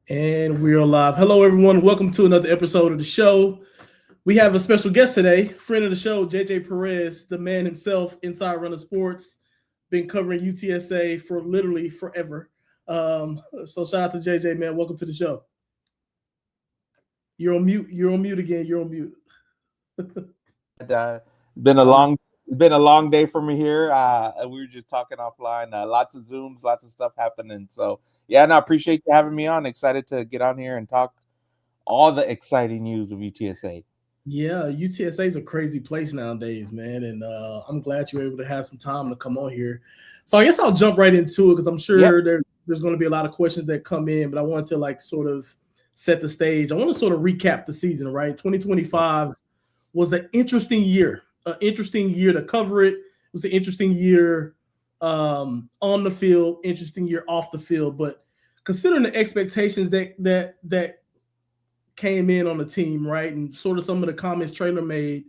And we're live. Hello, everyone. Welcome to another episode of the show. We have a special guest today, friend of the show, JJ Perez, the man himself, inside running sports, been covering UTSA for literally forever. So shout out to JJ, man. Welcome to the show. You're on mute. You're on mute again. You're on mute. Been a Uh, long day for me here. We were just talking offline. Lots of Zooms, lots of stuff happening. So yeah, and I appreciate you having me on. Excited to get on here and talk all the exciting news of UTSA. yeah, UTSA is a crazy place nowadays, man. And I'm glad you were able to have some time to come on here. So I guess I'll jump right into it because I'm Yep. sure there's going to be a lot of questions that come in, but I wanted to like sort of set the stage. I want to sort of recap the season, right? 2025 was an interesting year to cover it. It was an interesting year on the field, interesting year off the field. But considering the expectations that came in on the team, right? And sort of some of the comments Traylor made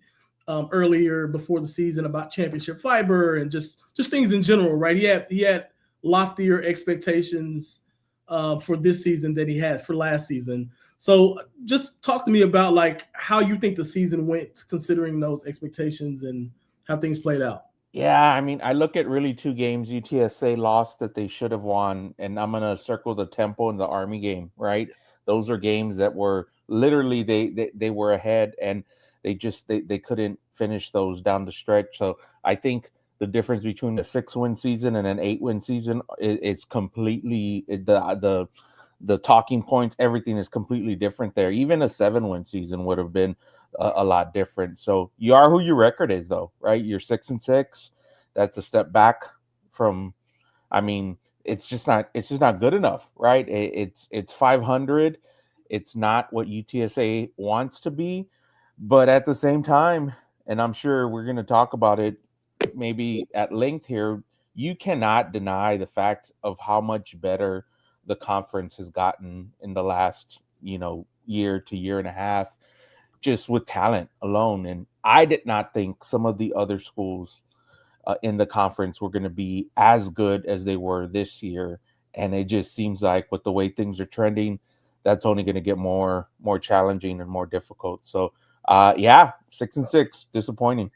earlier before the season about championship fiber and just things in general, right? He had loftier expectations for this season than he had for last season. So just talk to me about like how you think the season went, considering those expectations and how things played out. Yeah, I mean, I look at really two games UTSA lost that they should have won, and I'm gonna circle the Temple and the Army game, right? Those are games that were literally they were ahead and they couldn't finish those down the stretch. So I think the difference between a 6-win season and an 8-win season is completely the talking points, everything is completely different there. Even a 7-win season would have been a lot different. So you are who your record is, though, right? You're 6-6. That's a step back from. I mean, it's just not good enough, right? It's 500. It's not what UTSA wants to be, but at the same time, and I'm sure we're going to talk about it maybe at length here. You cannot deny the fact of how much better the conference has gotten in the last, year to year and a half, just with talent alone. And I did not think some of the other schools in the conference were going to be as good as they were this year. And it just seems like with the way things are trending, that's only going to get more challenging and more difficult. So, yeah, 6-6, disappointing.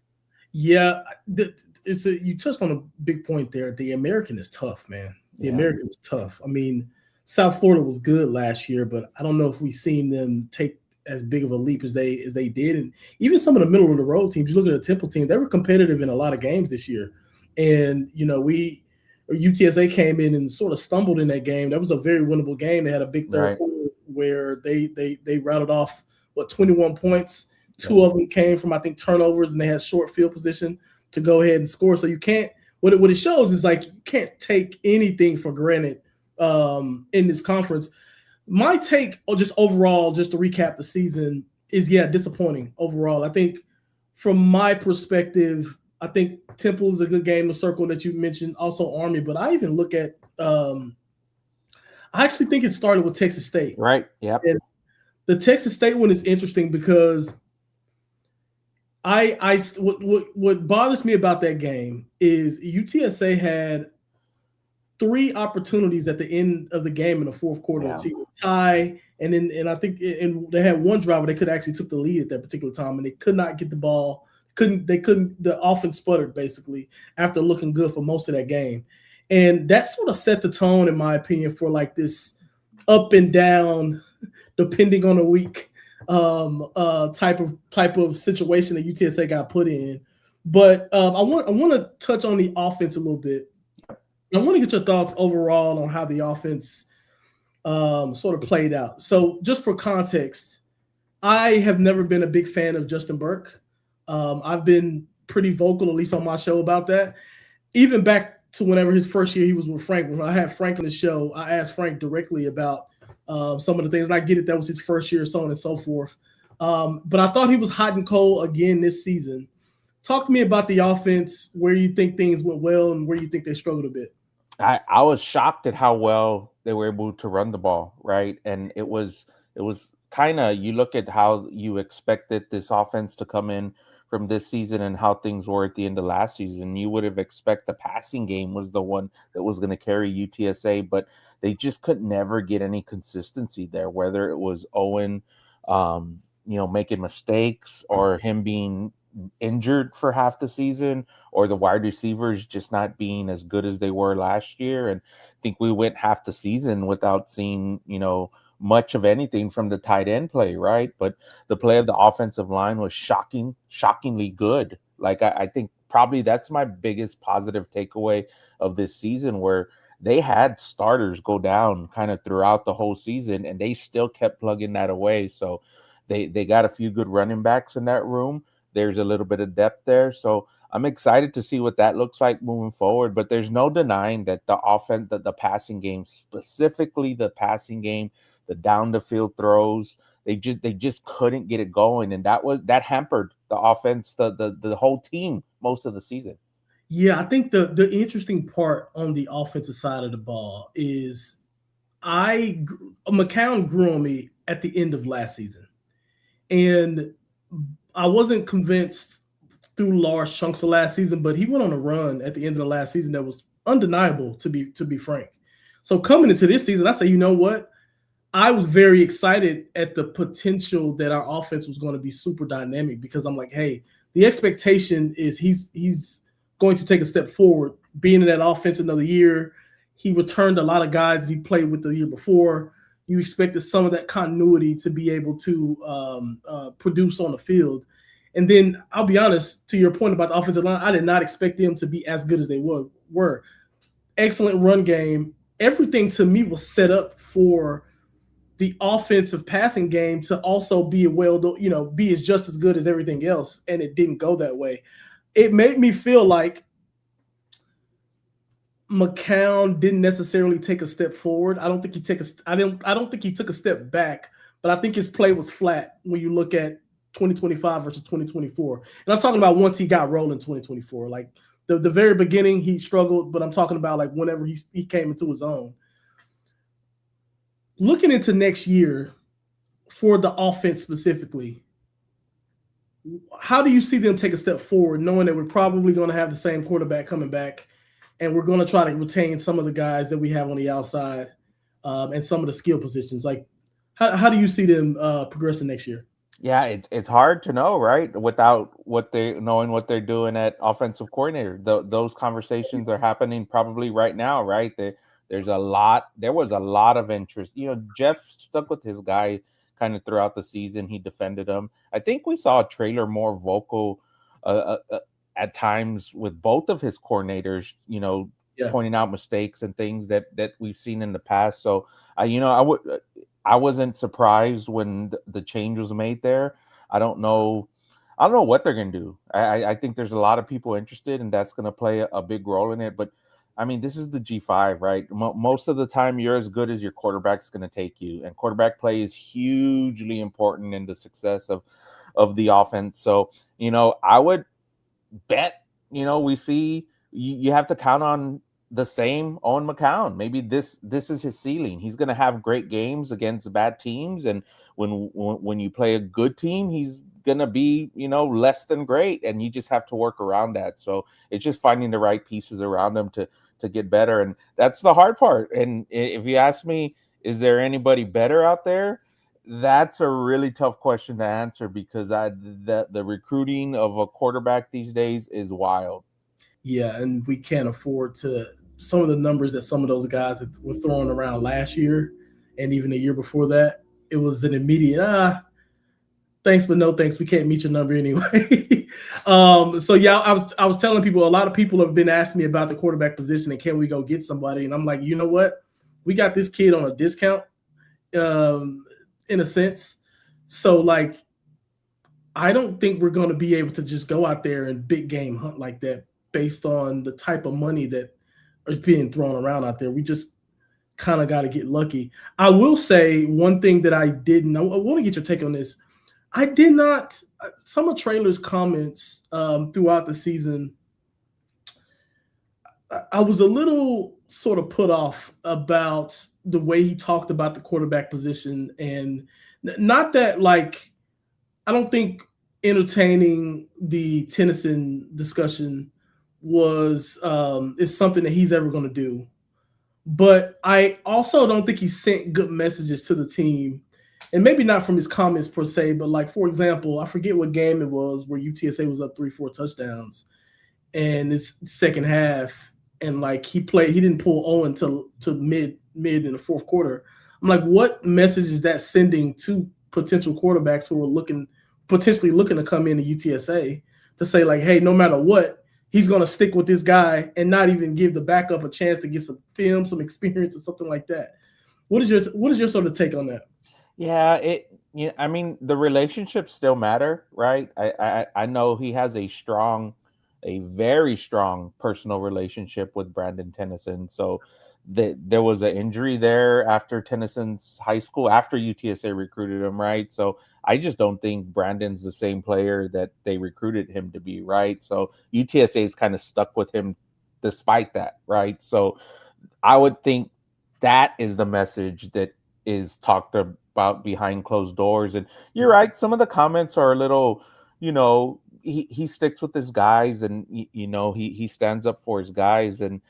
Yeah, you touched on a big point there. The American is tough, man. The Yeah, American is tough. I mean, South Florida was good last year, but I don't know if we've seen them take as big of a leap as they did. And even some of the middle of the road teams, you look at the Temple team, they were competitive in a lot of games this year. And we UTSA came in and sort of stumbled in that game. That was a very winnable game. They had a big third right. quarter where they routed off 21 points. Yep. Two of them came from I think turnovers, and they had short field position to go ahead and score. So you can't. What it shows is like you can't take anything for granted in this conference. My take, or just overall, just to recap the season, is disappointing overall. I think from my perspective, I think Temple is a good game to circle that you mentioned, also Army, but I even look at I actually think it started with Texas State. Right. Yep. And the Texas State one is interesting because what bothers me about that game is UTSA had three opportunities at the end of the game in the fourth quarter Yeah. to either tie, and I think and they had one drive where they could actually took the lead at that particular time, and they could not get the ball. Couldn't the offense sputtered basically after looking good for most of that game, and that sort of set the tone, in my opinion, for like this up and down, depending on the week, type of situation that UTSA got put in. But I want to touch on the offense a little bit. I want to get your thoughts overall on how the offense sort of played out. So, just for context, I have never been a big fan of Justin Burke. I've been pretty vocal, at least on my show, about that. Even back to whenever his first year he was with Frank. When I had Frank on the show, I asked Frank directly about some of the things. And I get it, that was his first year, so on and so forth. But I thought he was hot and cold again this season. Talk to me about the offense, where you think things went well and where you think they struggled a bit. I was shocked at how well they were able to run the ball, right? And it was kind of, you look at how you expected this offense to come in from this season and how things were at the end of last season. You would have expect the passing game was the one that was going to carry UTSA, but they just could never get any consistency there, whether it was Owen, making mistakes or him being injured for half the season or the wide receivers just not being as good as they were last year. And I think we went half the season without seeing, much of anything from the tight end play, right? But the play of the offensive line was shockingly good. Like I think probably that's my biggest positive takeaway of this season, where they had starters go down kind of throughout the whole season and they still kept plugging that away. So they got a few good running backs in that room. There's a little bit of depth there. So I'm excited to see what that looks like moving forward. But there's no denying that the offense, the passing game, specifically the passing game, the down the field throws, they just couldn't get it going. And that hampered the offense, the whole team most of the season. Yeah, I think the interesting part on the offensive side of the ball is McCown grew on me at the end of last season, and I wasn't convinced through large chunks of last season, but he went on a run at the end of the last season that was undeniable, to be frank. So coming into this season, I say, you know what? I was very excited at the potential that our offense was going to be super dynamic, because I'm like, hey, the expectation is he's going to take a step forward, being in that offense another year. He returned a lot of guys that he played with the year before. You expected some of that continuity to be able to produce on the field. And then I'll be honest, to your point about the offensive line, I did not expect them to be as good as they were. Excellent run game. Everything to me was set up for the offensive passing game to also be be as just as good as everything else, and it didn't go that way. It made me feel like McCown didn't necessarily take a step forward. I don't think he took a step back, but I think his play was flat when you look at 2025 versus 2024. And I'm talking about once he got rolling 2024. Like the very beginning he struggled, but I'm talking about like whenever he came into his own. Looking into next year for the offense specifically, how do you see them take a step forward, knowing that we're probably going to have the same quarterback coming back, and we're going to try to retain some of the guys that we have on the outside, and some of the skill positions? Like, how do you see them progressing next year? Yeah, it's hard to know, right? Without knowing what they're doing at offensive coordinator. Those conversations are happening probably right now, right? There was a lot of interest. Jeff stuck with his guy kind of throughout the season. He defended him. I think we saw Traylor more vocal at times with both of his coordinators, Yeah. pointing out mistakes and things that we've seen in the past. So I wasn't surprised when the change was made there. I don't know. I don't know what they're going to do. I think there's a lot of people interested, and that's going to play a big role in it. But I mean, this is the G5, right? Most of the time, you're as good as your quarterback's going to take you, and quarterback play is hugely important in the success of the offense. So I would bet. We see you have to count on the same Owen McCown. Maybe this is his ceiling. He's going to have great games against bad teams, and when you play a good team, he's going to be less than great, and you just have to work around that. So it's just finding the right pieces around him to get better, and that's the hard part. And if you ask me, is there anybody better out there? That's a really tough question to answer, because the recruiting of a quarterback these days is wild. Yeah, and we can't afford to some of the numbers that some of those guys that were throwing around last year and even the year before that. It was an immediate thanks but no thanks. We can't meet your number anyway. So yeah, I was telling people, a lot of people have been asking me about the quarterback position and can we go get somebody, and I'm like, you know what? We got this kid on a discount, um, in a sense. So like, I don't think we're going to be able to just go out there and big game hunt like that based on the type of money that is being thrown around out there. We just kind of got to get lucky. I will say one thing that I didn't. I want to get your take on this. I did not. Some of Traylor's comments throughout the season, I was a little sort of put off about the way he talked about the quarterback position, and not that like I don't think. entertaining the Tennyson discussion was is something that he's ever going to do. But I also don't think he sent good messages to the team, and maybe not from his comments per se, but like for example, I forget what game it was where UTSA was up 3-4 touchdowns, and it's second half, and like he didn't pull Owen to mid in the fourth quarter. I'm like, what message is that sending to potential quarterbacks who are potentially looking to come into UTSA to say like, hey, no matter what, he's going to stick with this guy and not even give the backup a chance to get some film, some experience, or something like that. What is your sort of take on that? Yeah, I mean, the relationships still matter, right? I know he has a very strong personal relationship with Brandon Tennyson. So there was an injury there after Tennyson's high school, after UTSA recruited him, right? So I just don't think Brandon's the same player that they recruited him to be, right? So UTSA is kind of stuck with him despite that, right? So I would think that is the message that is talked about behind closed doors. And you're right, some of the comments are a little, he sticks with his guys, and he stands up for his guys. And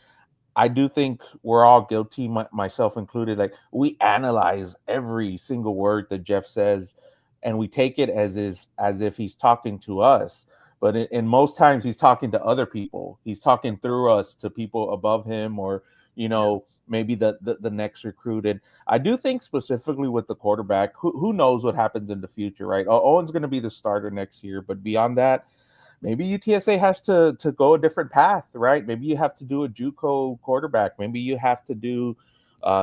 I do think we're all guilty, myself included. Like, we analyze every single word that Jeff says, and we take it as if he's talking to us. But in most times, he's talking to other people. He's talking through us to people above him, or maybe the next recruit. And I do think specifically with the quarterback, who knows what happens in the future, right? Owen's going to be the starter next year, but beyond that, maybe UTSA has to go a different path, right? Maybe you have to do a JUCO quarterback. Maybe you have to do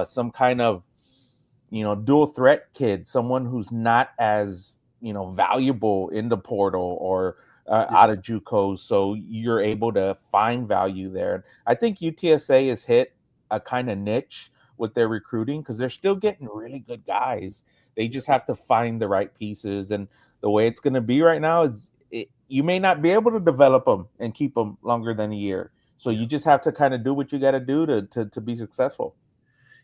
some kind of dual threat kid, someone who's not as valuable in the portal or out of JUCO, so you're able to find value there. I think UTSA has hit a kind of niche with their recruiting because they're still getting really good guys. They just have to find the right pieces, and the way it's going to be right now is you may not be able to develop them and keep them longer than a year. So you just have to kind of do what you got to do to be successful.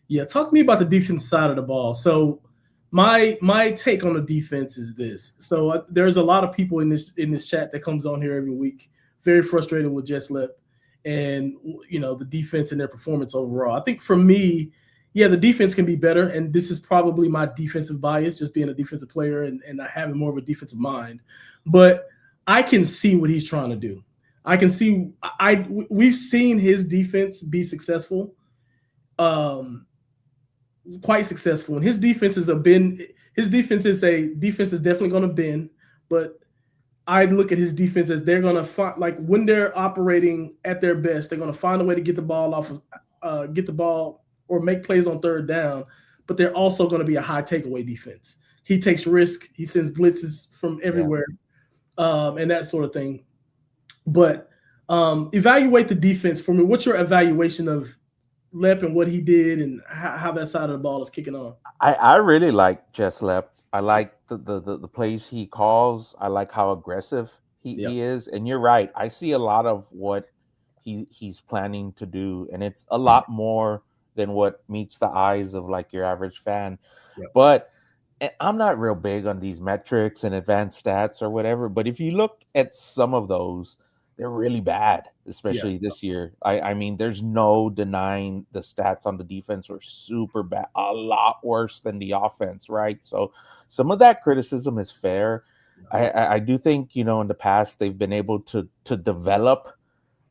Yeah, talk to me about the defense side of the ball. So my take on the defense is this. So there's a lot of people in this chat that comes on here every week, very frustrated with Jess Lep and the defense and their performance overall. I think for me, yeah, the defense can be better, and this is probably my defensive bias, just being a defensive player and having more of a defensive mind. But I can see what he's trying to do. I can see we've seen his defense be successful. Um, Quite successful, and his defenses have been. His defense is definitely going to bend, but I look at his defense as they're going to find, like when they're operating at their best, they're going to find a way to get the ball get the ball or make plays on third down. But they're also going to be a high takeaway defense. He takes risk. He sends blitzes from everywhere, and that sort of thing. But evaluate the defense for me. What's your evaluation of Lep and what he did and how that side of the ball is kicking on? I really like Jess Lep. I like the plays he calls. I like how aggressive he is. And you're right. I see a lot of what he's planning to do, and it's a lot more than what meets the eyes of like your average fan. But I'm not real big on these metrics and advanced stats or whatever. But if you look at some of those, they're really bad, especially this year. I mean, there's no denying the stats on the defense were super bad, a lot worse than the offense, right? So some of that criticism is fair. I do think, in the past, they've been able to develop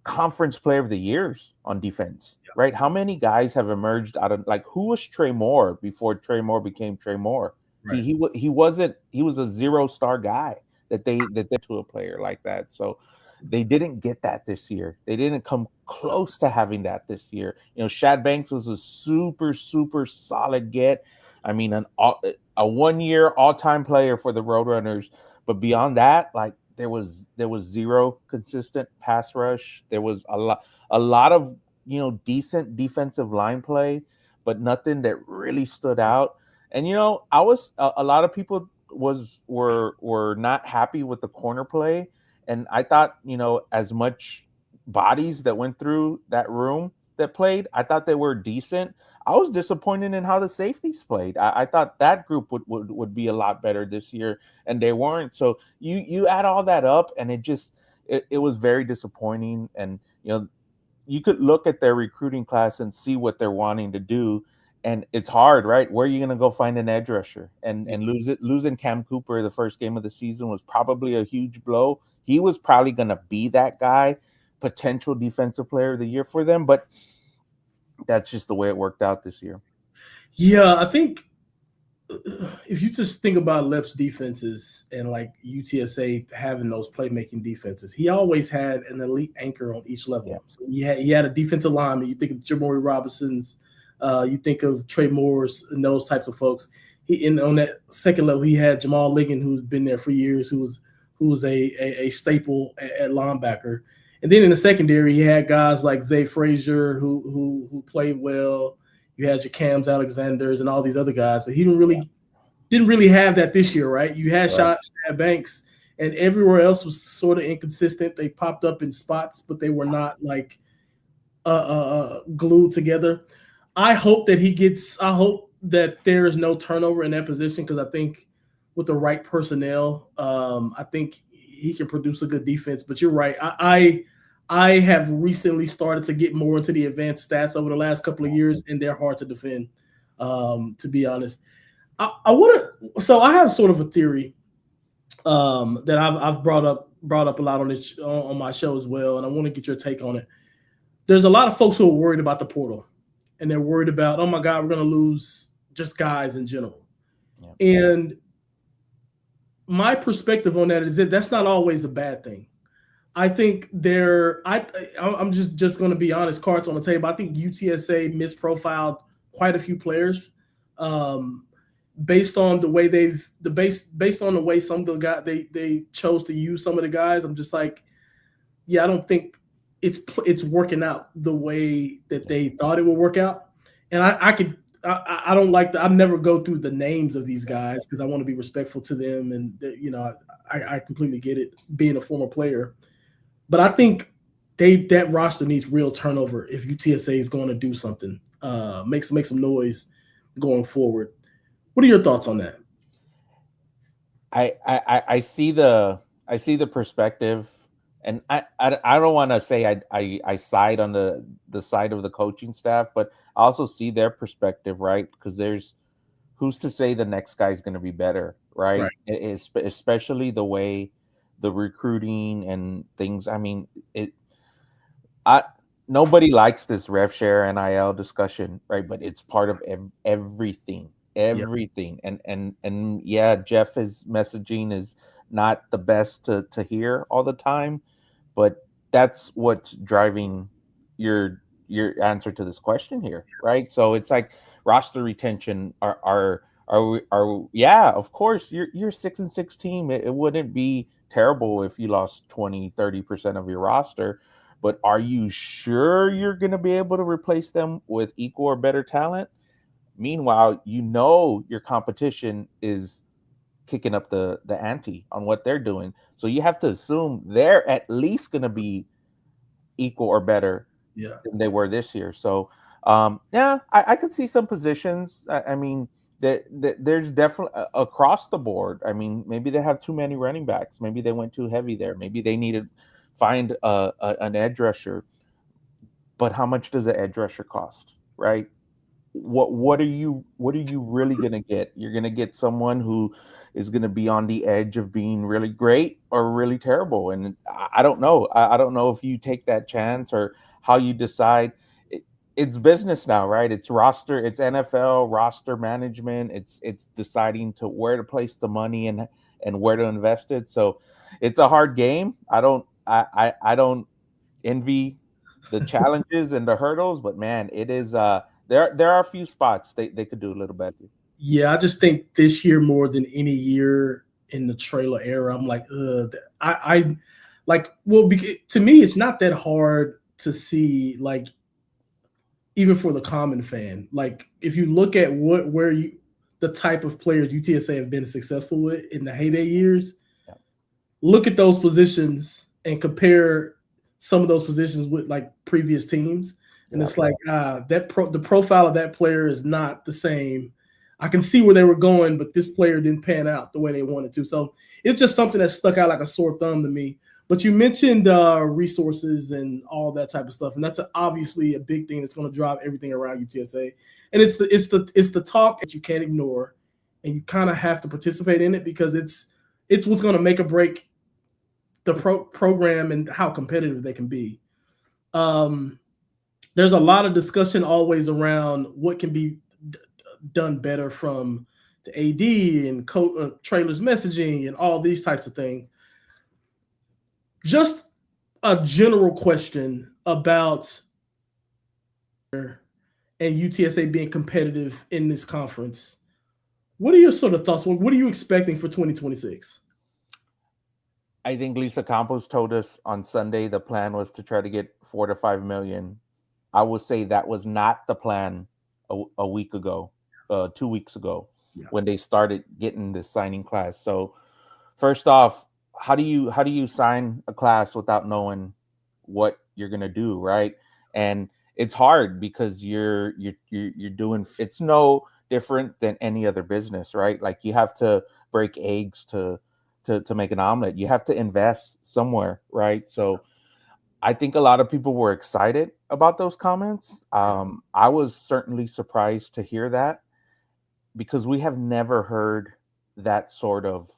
conference player of the years on defense, right? How many guys have emerged out of, like, who was Trey Moore before Trey Moore became Trey Moore? Right. He was a 0-star guy that they to a player like that. So they didn't get that this year. They didn't come close to having that this year. Shad Banks was a super, super solid get. I mean, a 1-year all-time player for the Roadrunners. But beyond that, like, there was zero consistent pass rush. There was a lot of decent defensive line play, but nothing that really stood out. And I was a lot of people were not happy with the corner play. And I thought, as much bodies that went through that room that played, I thought they were decent. I was disappointed in how the safeties played. I thought that group would be a lot better this year, and they weren't. So you add all that up, and it was very disappointing. And you could look at their recruiting class and see what they're wanting to do, and it's hard, right? Where are you going to go find an edge rusher? And losing Cam Cooper the first game of the season was probably a huge blow. He was probably going to be that guy, potential defensive player of the year for them, but that's just the way it worked out this year. Yeah, I think if you just think about Lep's defenses and like UTSA having those playmaking defenses, he always had an elite anchor on each level. Yeah. So he had a defensive lineman. You think of Jamori Robinson's, you think of Trey Moore's and those types of folks. On that second level, he had Jamal Liggin, who's been there for years, who was a staple at linebacker. And then in the secondary, he had guys like Zay Frazier who played well. You had your Cams Alexanders and all these other guys, but he didn't really have that this year, right? You had Shad Banks, and everywhere else was sort of inconsistent. They popped up in spots, but they were not like glued together. I hope that there is no turnover in that position, because I think with the right personnel, I think he can produce a good defense. But you're right. I have recently started to get more into the advanced stats over the last couple of years, and they're hard to defend, to be honest. So I have sort of a theory that I've brought up a lot on my show as well, and I want to get your take on it. There's a lot of folks who are worried about the portal, and they're worried about, oh my God, we're going to lose just guys in general. Yeah. And my perspective on that is that that's not always a bad thing. I think I'm just going to be honest, cards on the table. I think UTSA misprofiled quite a few players, based on the way based on the way some of the guys they chose to use some of the guys. I'm just like, yeah, I don't think it's working out the way that they thought it would work out. And I don't like I never go through the names of these guys because I want to be respectful to them, and I completely get it, being a former player. But I think that roster needs real turnover if UTSA is going to do something, make some noise going forward. What are your thoughts on that? I see the perspective, and I don't want to say I side on the side of the coaching staff, but I also see their perspective, right? Because there's who's to say the next guy's going to be better, right? Especially the way the recruiting and things. I mean, nobody likes this rev share NIL discussion, right? But it's part of everything. Yep. And yeah, Jeff's messaging is not the best to hear all the time, but that's what's driving your answer to this question here, right? So it's like roster retention are yeah, of course you're 6-6 team. It wouldn't be terrible if you lost 20-30% of your roster, but are you sure you're going to be able to replace them with equal or better talent? Meanwhile, your competition is kicking up the ante on what they're doing, so you have to assume they're at least going to be equal or better than they were this year. So I could see some positions. I mean, there's definitely across the board. I mean, maybe they have too many running backs. Maybe they went too heavy there. Maybe they needed find an edge rusher. But how much does an edge rusher cost, right? What are you really going to get? You're going to get someone who is going to be on the edge of being really great or really terrible. And I don't know. I don't know if you take that chance or how you decide. It's business now, right? It's NFL roster management. It's deciding where to place the money and where to invest it. So it's a hard game. I don't envy the challenges and the hurdles, but man, it is there are a few spots they could do a little better. Yeah, I just think this year more than any year in the trailer era, I'm like, I like, well, to me, it's not that hard to see, like, even for the common fan. Like, if you look at the type of players UTSA have been successful with in the heyday years, look at those positions and compare some of those positions with like previous teams. And it's like the profile of that player is not the same. I can see where they were going, but this player didn't pan out the way they wanted to. So it's just something that stuck out like a sore thumb to me. But you mentioned resources and all that type of stuff, and that's obviously a big thing that's going to drive everything around UTSA. And it's the talk that you can't ignore, and you kind of have to participate in it because it's what's going to make or break the program and how competitive they can be. There's a lot of discussion always around what can be done better from the AD and trailers messaging and all these types of things. Just a general question about and UTSA being competitive in this conference. What are your sort of thoughts? What are you expecting for 2026? I think Lisa Campos told us on Sunday the plan was to try to get 4 to 5 million. I would say that was not the plan a week ago, 2 weeks ago, when they started getting the signing class. So first off, how do you sign a class without knowing what you're gonna do, right? And it's hard because you're doing, it's no different than any other business, right? Like you have to break eggs to make an omelet. You have to invest somewhere, right? So I think a lot of people were excited about those comments. I was certainly surprised to hear that because we have never heard that sort of,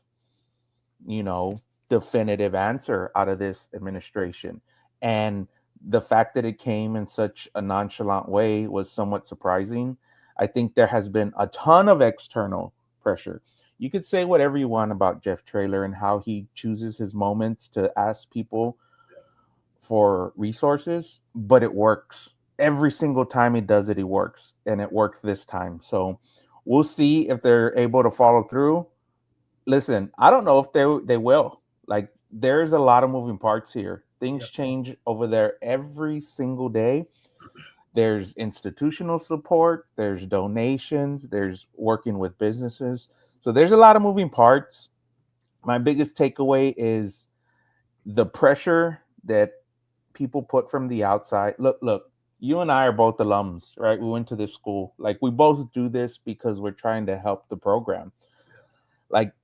definitive answer out of this administration. And the fact that it came in such a nonchalant way was somewhat surprising. I think there has been a ton of external pressure. You could say whatever you want about Jeff Traylor and how he chooses his moments to ask people for resources, but it works. Every single time he does it, he works. And it works this time. So we'll see if they're able to follow through. Listen, I don't know if they will. Like, there's a lot of moving parts here. Things change over there every single day. There's institutional support, there's donations, there's working with businesses. So there's a lot of moving parts. My biggest takeaway is the pressure that people put from the outside. Look, you and I are both alums, right? We went to this school. Like, we both do this because we're trying to help the program. Like,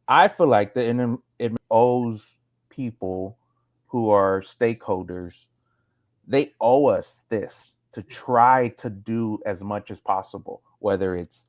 I feel like it owes people who are stakeholders, they owe us this to try to do as much as possible, whether it's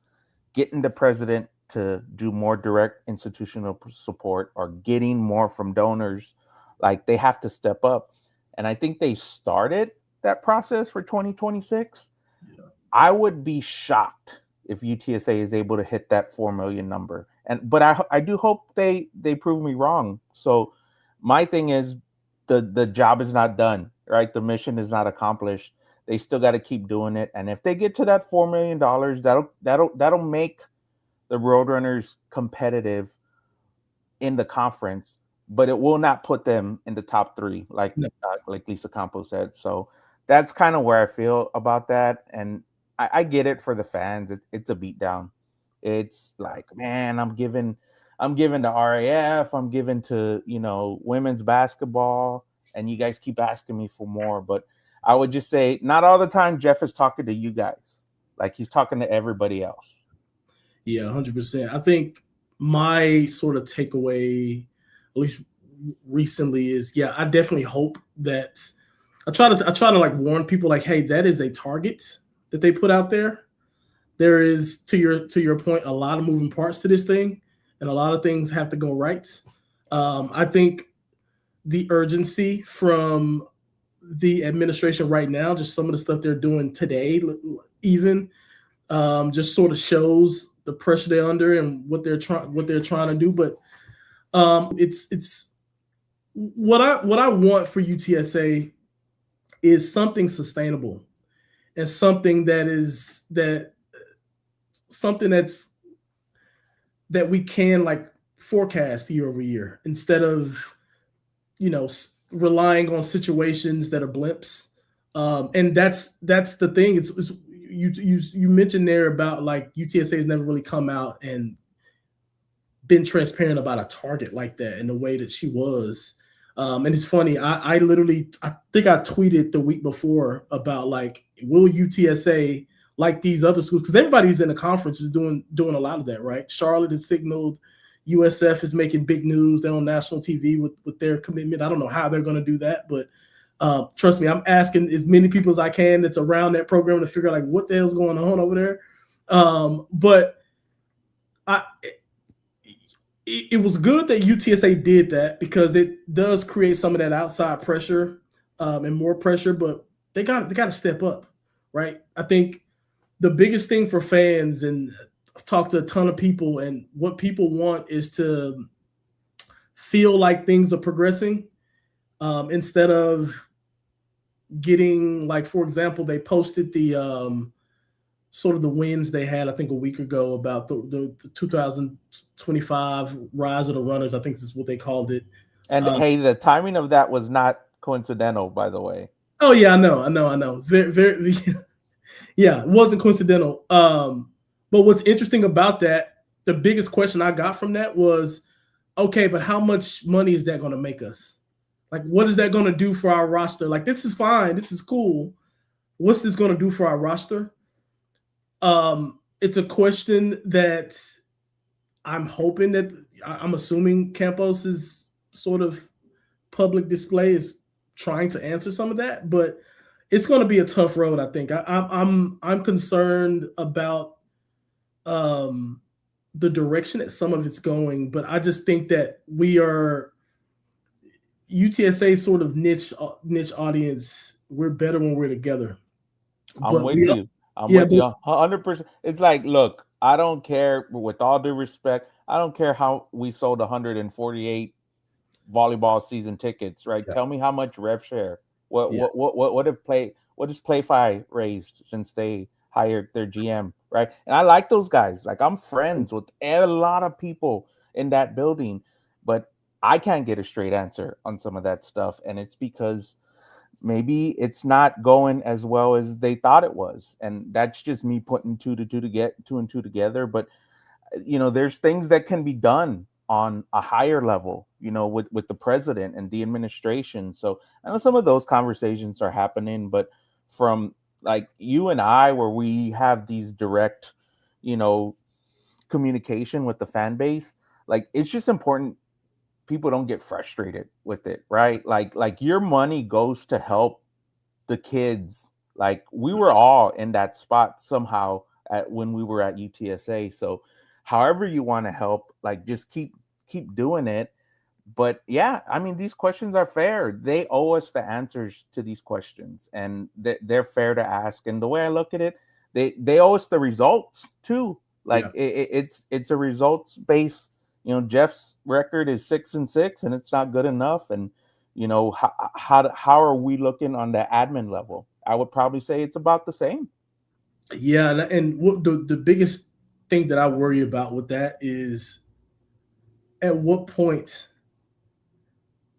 getting the president to do more direct institutional support or getting more from donors. Like, they have to step up. And I think they started that process for 2026. Yeah. I would be shocked if UTSA is able to hit that 4 million number. But I do hope they prove me wrong. So my thing is the job is not done, right? The mission is not accomplished. They still got to keep doing it. And if they get to that $4 million, that'll make the Roadrunners competitive in the conference, but it will not put them in the top 3, like Lisa Campos said. So that's kind of where I feel about that. And I get it for the fans. It's a beatdown. It's like, man, I'm giving to RAF, I'm giving to, women's basketball, and you guys keep asking me for more. But I would just say, not all the time Jeff is talking to you guys. Like, he's talking to everybody else. Yeah, 100%. I think my sort of takeaway, at least recently, is I definitely hope that I try to like warn people, like, hey, that is a target that they put out there. There is, to your point, a lot of moving parts to this thing, and a lot of things have to go right. I think the urgency from the administration right now, just some of the stuff they're doing today, even just sort of shows the pressure they're under and what they're trying to do. But it's what I want for UTSA is something sustainable and something that we can like forecast year over year instead of relying on situations that are blips. And that's the thing. It's you mentioned there about like UTSA has never really come out and been transparent about a target like that in the way that she was. And it's funny. I literally, I think I tweeted the week before about like, will UTSA like these other schools? Because everybody's in the conference is doing a lot of that, right? Charlotte has signaled. USF is making big news. They're on national TV with their commitment. I don't know how they're going to do that, but trust me, I'm asking as many people as I can that's around that program to figure out like what the hell's going on over there. But I it was good that UTSA did that because it does create some of that outside pressure and more pressure, but they got to step up, right? I think the biggest thing for fans, and I've talked to a ton of people, and what people want is to feel like things are progressing instead of getting like, for example, they posted the sort of the wins they had, I think, a week ago about the 2025 Rise of the Runners. I think this is what they called it. And hey, the timing of that was not coincidental, by the way. Oh yeah, I know. It's very, very, yeah, it wasn't coincidental. But what's interesting about that, the biggest question I got from that was, okay, but how much money is that going to make us? Like, what is that going to do for our roster? Like, this is fine, this is cool. What's this going to do for our roster? It's a question that I'm hoping that I'm assuming Campos's sort of public display is trying to answer some of that, but it's going to be a tough road. I think I'm concerned about the direction that some of it's going, but I just think that we are UTSA sort of niche audience. We're better when we're together. I'm with you. I'm with you 100%. It's like, look, I don't care, with all due respect, I don't care how we sold 148 volleyball season tickets, right? Yeah. Tell me how much rev share. What has PlayFi raised since they hired their GM, right? And I like those guys. Like, I'm friends with a lot of people in that building, but I can't get a straight answer on some of that stuff. And it's because maybe it's not going as well as they thought it was. And that's just me putting two and two together. But, you know, there's things that can be done on a higher level, you know, with the president and the administration. So I know some of those conversations are happening, but from like you and I, where we have these direct, you know, communication with the fan base, like, it's just important people don't get frustrated with it, right? Like your money goes to help the kids. Like, we were all in that spot somehow when we were at UTSA. So however you want to help, like, just keep doing it. But yeah, I mean, these questions are fair. They owe us the answers to these questions, and they're fair to ask. And the way I look at it, they owe us the results too. Like, it's a results based. You know, Jeff's record is 6-6, and it's not good enough. And you know, how are we looking on the admin level? I would probably say it's about the same. Yeah, and what the biggest thing that I worry about with that is, at what point,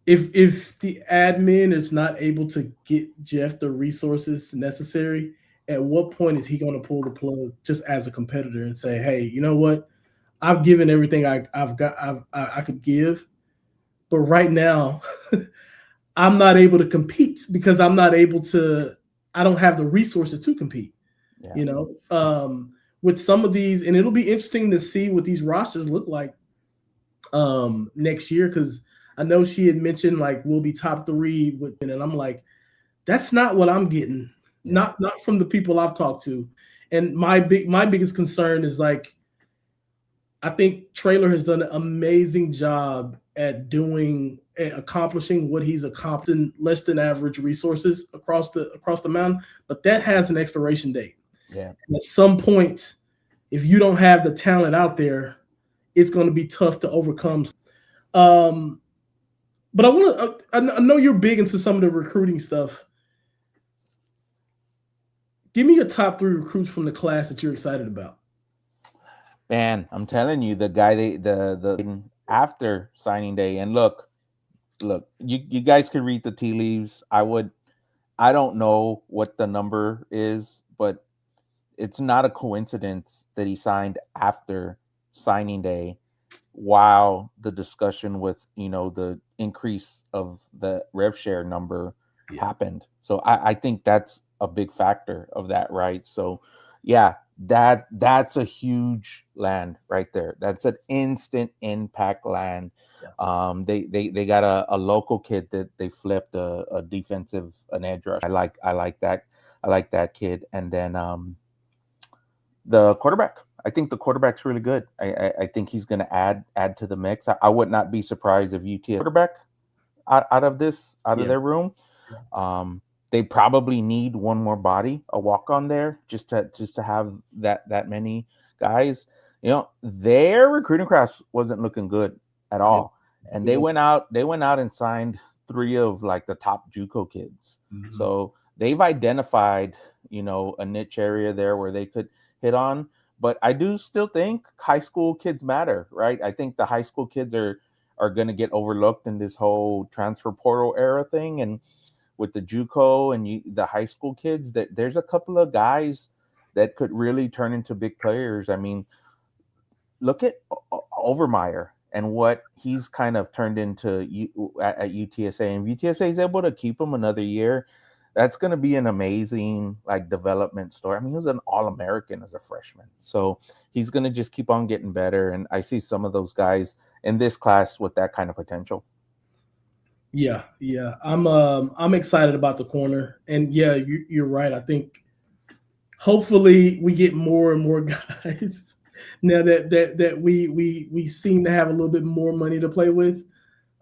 if the admin is not able to get Jeff the resources necessary, at what point is he going to pull the plug just as a competitor and say, hey, you know what? I've given everything I could give, but right now I'm not able to compete because I don't have the resources to compete. Yeah. You know, with some of these, and it'll be interesting to see what these rosters look like next year, because I know she had mentioned like we'll be top 3 with, and I'm like, that's not what I'm getting. Yeah. Not from the people I've talked to. And my biggest concern is, like, I think Traylor has done an amazing job at accomplishing what he's accomplished, less than average resources across the mountain, but that has an expiration date. Yeah. And at some point, if you don't have the talent out there, it's going to be tough to overcome. But I know you're big into some of the recruiting stuff. Give me your top 3 recruits from the class that you're excited about. Man, I'm telling you, the guy the after signing day, and look, you guys could read the tea leaves. I don't know what the number is, but it's not a coincidence that he signed after signing day, while the discussion with, you know, the increase of the rev share number Yeah. happened. So I think that's a big factor of that, right? So yeah, that's a huge land right there. That's an instant impact land. Yeah. They got a local kid that they flipped a defensive an edge rush. I like that kid. And then the quarterback. I think the quarterback's really good. I think he's going to add to the mix. I would not be surprised if UTSA quarterback out of Yeah. their room. They probably need one more body, a walk on there, just to have that many guys. You know, their recruiting class wasn't looking good at Yeah. all, and they went out and signed 3 of like the top JUCO kids. Mm-hmm. So they've identified, you know, a niche area there where they could hit on. But I do still think high school kids matter, right? I think the high school kids are going to get overlooked in this whole transfer portal era thing, and with the JUCO and the high school kids, that there's a couple of guys that could really turn into big players. I mean, look at Overmeyer and what he's kind of turned into at UTSA. And if UTSA is able to keep him another year, that's going to be an amazing like development story. I mean, he was an All-American as a freshman, so he's going to just keep on getting better. And I see some of those guys in this class with that kind of potential. Yeah, I'm excited about the corner, and yeah, you're right. I think hopefully we get more and more guys now that we seem to have a little bit more money to play with,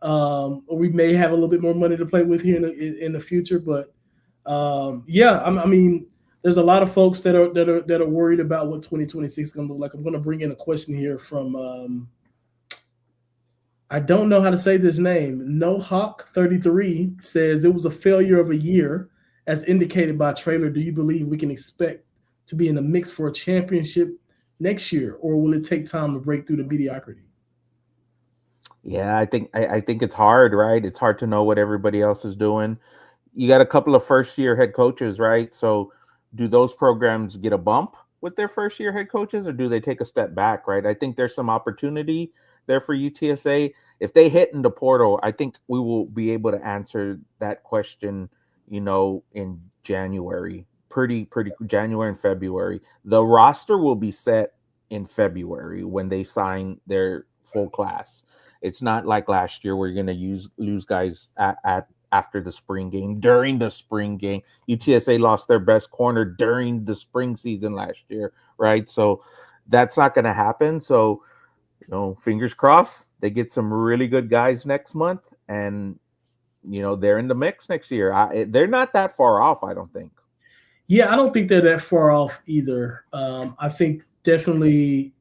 or we may have a little bit more money to play with here in the future. But yeah, I mean, there's a lot of folks that are worried about what 2026 is going to look like. I'm going to bring in a question here from. I don't know how to say this name. No Hawk 33 says it was a failure of a year, as indicated by trailer. Do you believe we can expect to be in the mix for a championship next year, or will it take time to break through the mediocrity? Yeah, I think it's hard, right? It's hard to know what everybody else is doing. You got a couple of first year head coaches, right? So do those programs get a bump with their first year head coaches, or do they take a step back, right? I think there's some opportunity there for UTSA. If they hit in the portal, I think we will be able to answer that question, you know, in January, pretty January and February. The roster will be set in February when they sign their full class. It's not like last year where you're going to lose guys at after the spring game, during the spring game. UTSA lost their best corner during the spring season last year, right? So that's not going to happen. So, you know, fingers crossed they get some really good guys next month, and you know they're in the mix next year. They're not that far off, I don't think. Yeah, I don't think they're that far off either. I think definitely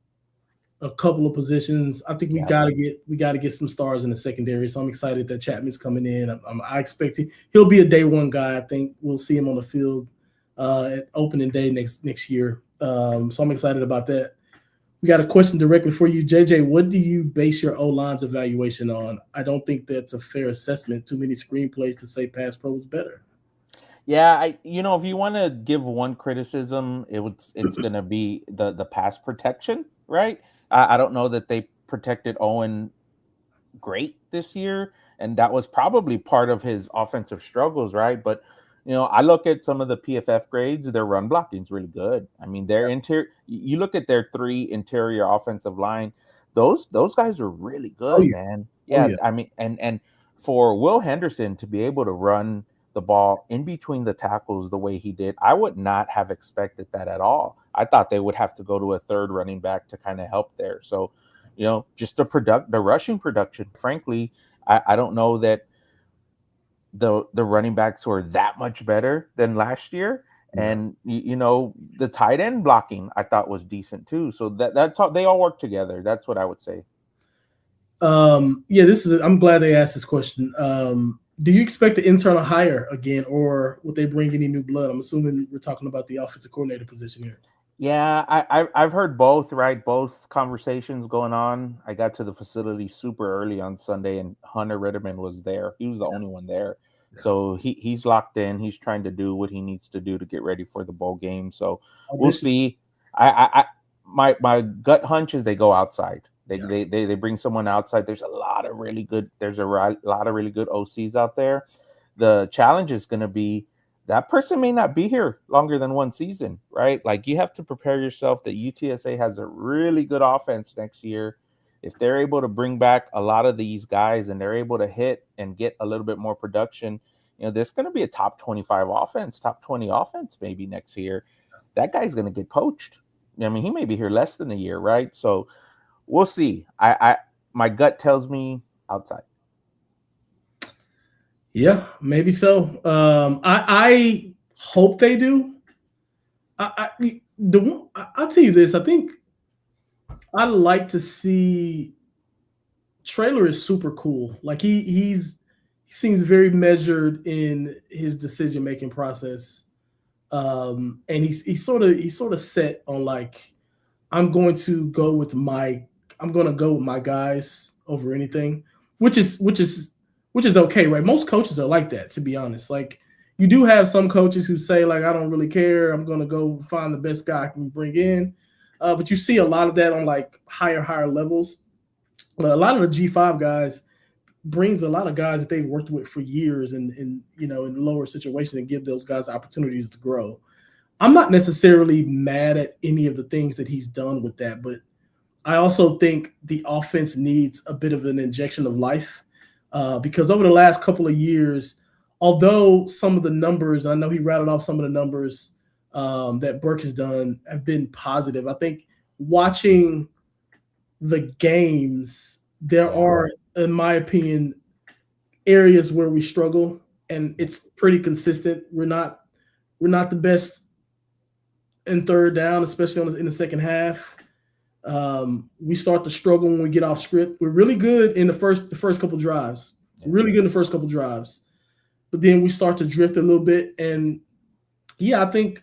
a couple of positions. I think we got to get some stars in the secondary. So I'm excited that Chapman's coming in. I expect he'll be a day one guy. I think we'll see him on the field at opening day next year. So I'm excited about that. We got a question directly for you, JJ. What do you base your O-line's evaluation on? I don't think that's a fair assessment. Too many screenplays to say pass pro is better. Yeah, if you want to give one criticism, it's going to be the pass protection, right? I don't know that they protected Owen great this year, and that was probably part of his offensive struggles, right? But I look at some of the PFF grades; their run blocking is really good. I mean, their interior. You look at their 3 interior offensive line; those guys are really good, man. Yeah, I mean, and for Will Henderson to be able to run the ball in between the tackles the way he did, I would not have expected that at all. I thought they would have to go to a third running back to kind of help there. So, just the rushing production, frankly, I don't know that the running backs were that much better than last year. Yeah. And the tight end blocking I thought was decent too. So that's how they all work together. That's what I would say. I'm glad they asked this question. Do you expect the internal hire again, or would they bring any new blood? I'm assuming we're talking about the offensive coordinator position here. Yeah, I've heard both, right? Both conversations going on. I got to the facility super early on Sunday, and Hunter Ritterman was there. He was the only one there. Yeah. So he's locked in. He's trying to do what he needs to do to get ready for the bowl game. So we'll see. My gut hunch is they go outside. They bring someone outside. There's a lot of really good. There's a lot of really good OCs out there. The challenge is going to be that person may not be here longer than one season, right? Like you have to prepare yourself that UTSA has a really good offense next year. If they're able to bring back a lot of these guys and they're able to hit and get a little bit more production, there's going to be a top 25 offense, top 20 offense maybe next year. That guy's going to get poached. I mean, he may be here less than a year, right? So we'll see. My gut tells me outside. Yeah, maybe so. I hope they do. I'll tell you this. I think I like to see Trailer is super cool. Like he seems very measured in his decision making process. And he's sort of set on like I'm going to go with my guys over anything, which is okay, right? Most coaches are like that, to be honest. Like you do have some coaches who say like I don't really care. I'm gonna go find the best guy I can bring in. But you see a lot of that on like higher levels. But a lot of the G5 guys brings a lot of guys that they've worked with for years and in lower situations and give those guys opportunities to grow. I'm not necessarily mad at any of the things that he's done with that, but I also think the offense needs a bit of an injection of life because over the last couple of years, although some of the numbers, I know he rattled off some of the numbers that Burke has done have been positive. I think watching the games, there are, in my opinion, areas where we struggle, and it's pretty consistent. We're not the best in third down, especially in the second half. We start to struggle when we get off script. We're really good in the first couple drives. Really good in the first couple drives, but then we start to drift a little bit. And yeah, I think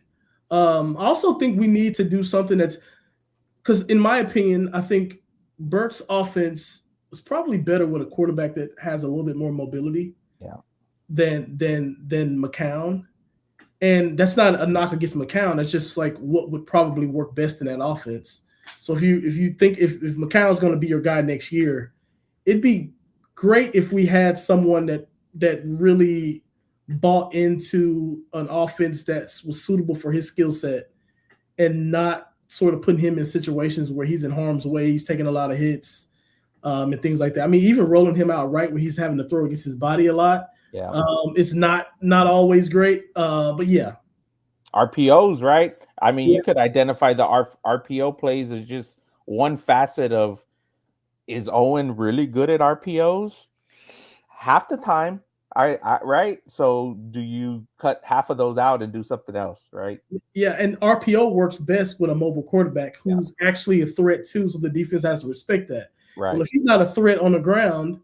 I also think we need to do something that's because, in my opinion, I think Burke's offense is probably better with a quarterback that has a little bit more mobility. Than McCown. And that's not a knock against McCown. That's just like what would probably work best in that offense. So if you think if McCown's going to be your guy next year, it'd be great if we had someone that really bought into an offense that was suitable for his skill set and not sort of putting him in situations where he's in harm's way, he's taking a lot of hits and things like that. I mean, even rolling him out right where he's having to throw against his body a lot. Yeah, it's not always great, but yeah. RPOs, right? I mean, you could identify the RPO plays as just one facet of, is Owen really good at RPOs? Half the time, right? So do you cut half of those out and do something else, right? Yeah, and RPO works best with a mobile quarterback who's actually a threat too, so the defense has to respect that. Right. Well, if he's not a threat on the ground,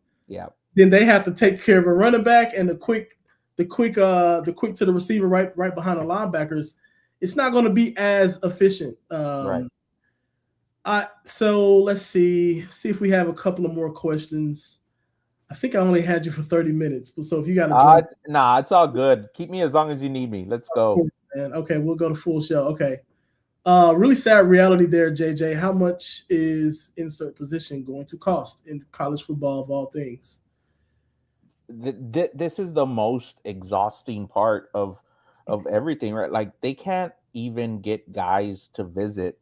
then they have to take care of a running back and the quick to the receiver right behind the linebackers. It's not going to be as efficient. Right. So let's see if we have a couple of more questions. I think I only had you for 30 minutes, so if you got to it's all good. Keep me as long as you need me. Let's go. Okay, we'll go to full show. Okay. Really sad reality there, JJ. How much is insert position going to cost in college football of all things? This is the most exhausting part of everything, right? Like they can't even get guys to visit.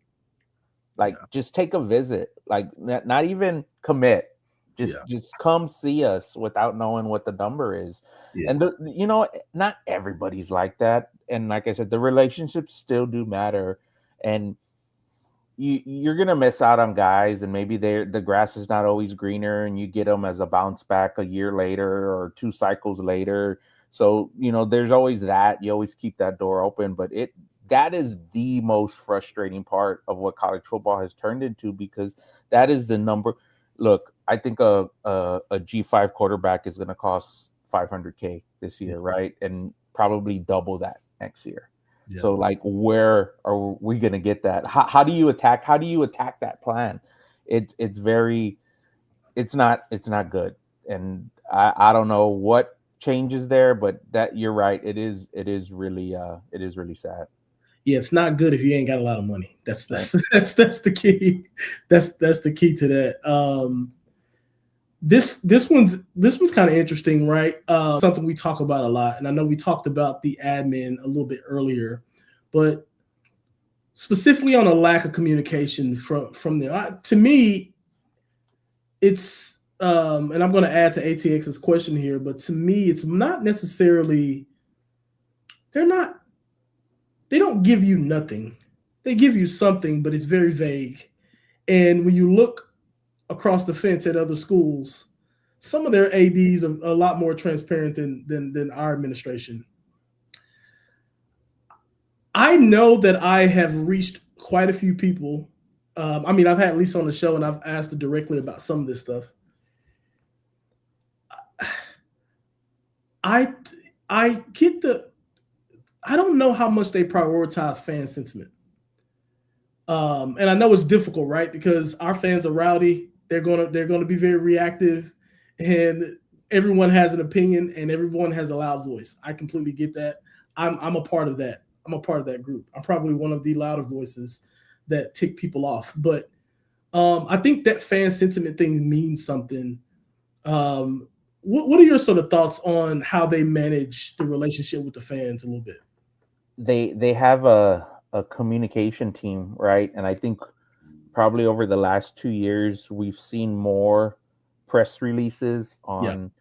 Like just take a visit. Like not even commit. Just come see us without knowing what the number is. And not everybody's like that. And like I said, the relationships still do matter. And you're gonna miss out on guys, and maybe the grass is not always greener, and you get them as a bounce back a year later or 2 cycles later. So there's always that. You always keep that door open, but that is the most frustrating part of what college football has turned into, because that is the number. Look, I think a G5 quarterback is going to cost $500K this year, right? And probably double that next year. Yeah. So like, where are we going to get that? How do you attack that plan? It's not good. And I don't know what changes there, but that you're right. It is really sad. Yeah, it's not good if you ain't got a lot of money. That's the key. That's the key to that. This one's kind of interesting, right? Something we talk about a lot, and I know we talked about the admin a little bit earlier, but specifically on a lack of communication from there. To me, it's and I'm going to add to ATX's question here, but to me, it's not necessarily they're not they don't give you nothing. They give you something, but it's very vague. And when you look across the fence at other schools, some of their ads are a lot more transparent than our administration. I know that I have reached quite a few people. I mean, I've had Lisa on the show, and I've asked her directly about some of this stuff. I I get the I don't know how much they prioritize fan sentiment. And I know it's difficult, right? Because our fans are rowdy. They're gonna be very reactive, and everyone has an opinion, and everyone has a loud voice. I completely get that. I'm a part of that. I'm a part of that group. I'm probably one of the louder voices that tick people off. But I think that fan sentiment thing means something. What are your sort of thoughts on how they manage the relationship with the fans a little bit? They have a communication team, right? And I think probably over the last 2 years we've seen more press releases Yeah, on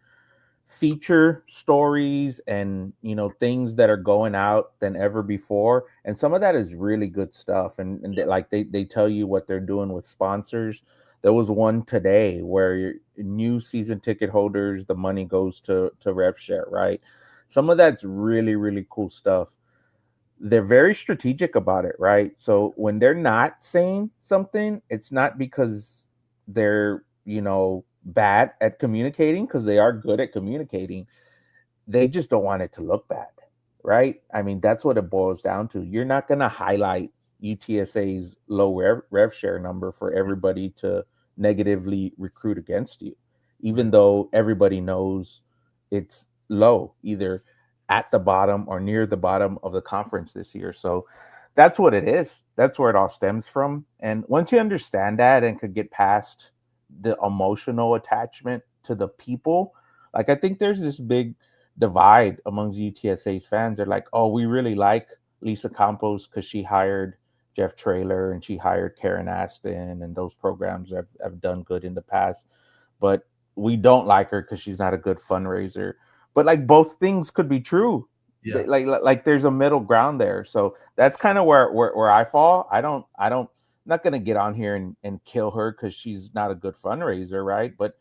feature stories and things that are going out than ever before, and some of that is really good stuff, and they tell you what they're doing with sponsors. There was one today where your new season ticket holders, the money goes to rev share, right? Some of that's really really cool stuff. They're very strategic about it, right? So when they're not saying something, it's not because they're, bad at communicating, because they are good at communicating. They just don't want it to look bad, right? I mean, that's what it boils down to. You're not going to highlight UTSA's low rev share number for everybody to negatively recruit against you, even right. though everybody knows it's low, either at the bottom or near the bottom of the conference this year. So that's what it is. That's where it all stems from. And once you understand that and could get past the emotional attachment to the people, like I think there's this big divide amongst UTSA's fans. They're like, oh, we really like Lisa Campos because she hired Jeff Traylor and she hired Karen Aston, and those programs have done good in the past. But we don't like her because she's not a good fundraiser. But like both things could be true. Yeah, Like there's a middle ground there. So that's kind of where I fall. I'm not gonna get on here and kill her because she's not a good fundraiser, right? But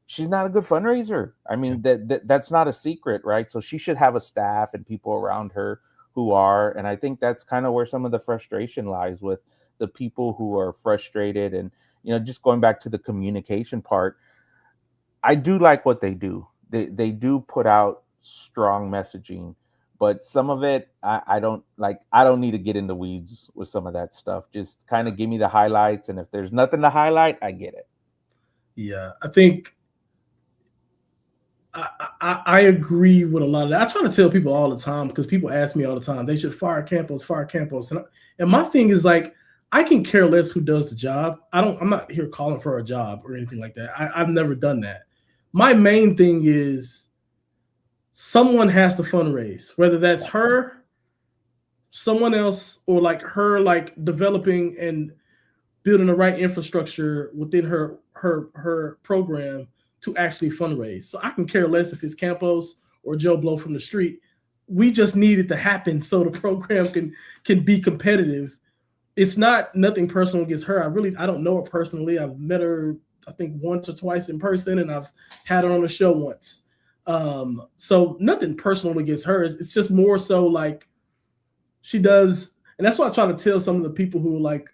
she's not a good fundraiser. I yeah, mean, that's not a secret, right? So she should have a staff and people around her who are. And I think that's kind of where some of the frustration lies, with the people who are frustrated. And just going back to the communication part, I do like what they do. They do put out strong messaging, but some of it I don't like. I don't need to get in the weeds with some of that stuff. Just kind yeah. of give me the highlights, and if there's nothing to highlight, I get it. Yeah. I think I agree with a lot of that. I try to tell people all the time, because people ask me all the time, they should fire Campos, fire Campos. And my thing is like, I can care less who does the job. I'm not here calling for a job or anything like that. I've never done that. My main thing is someone has to fundraise, whether that's her, someone else, or like her, like developing and building the right infrastructure within her program to actually fundraise. So I can care less if it's Campos or Joe Blow from the street. We just need it to happen so the program can be competitive. It's not nothing personal against her. I don't know her personally. I've met her I think once or twice in person, and I've had her on the show once. So nothing personal against her. It's just more so like she does, and that's why I try to tell some of the people who are like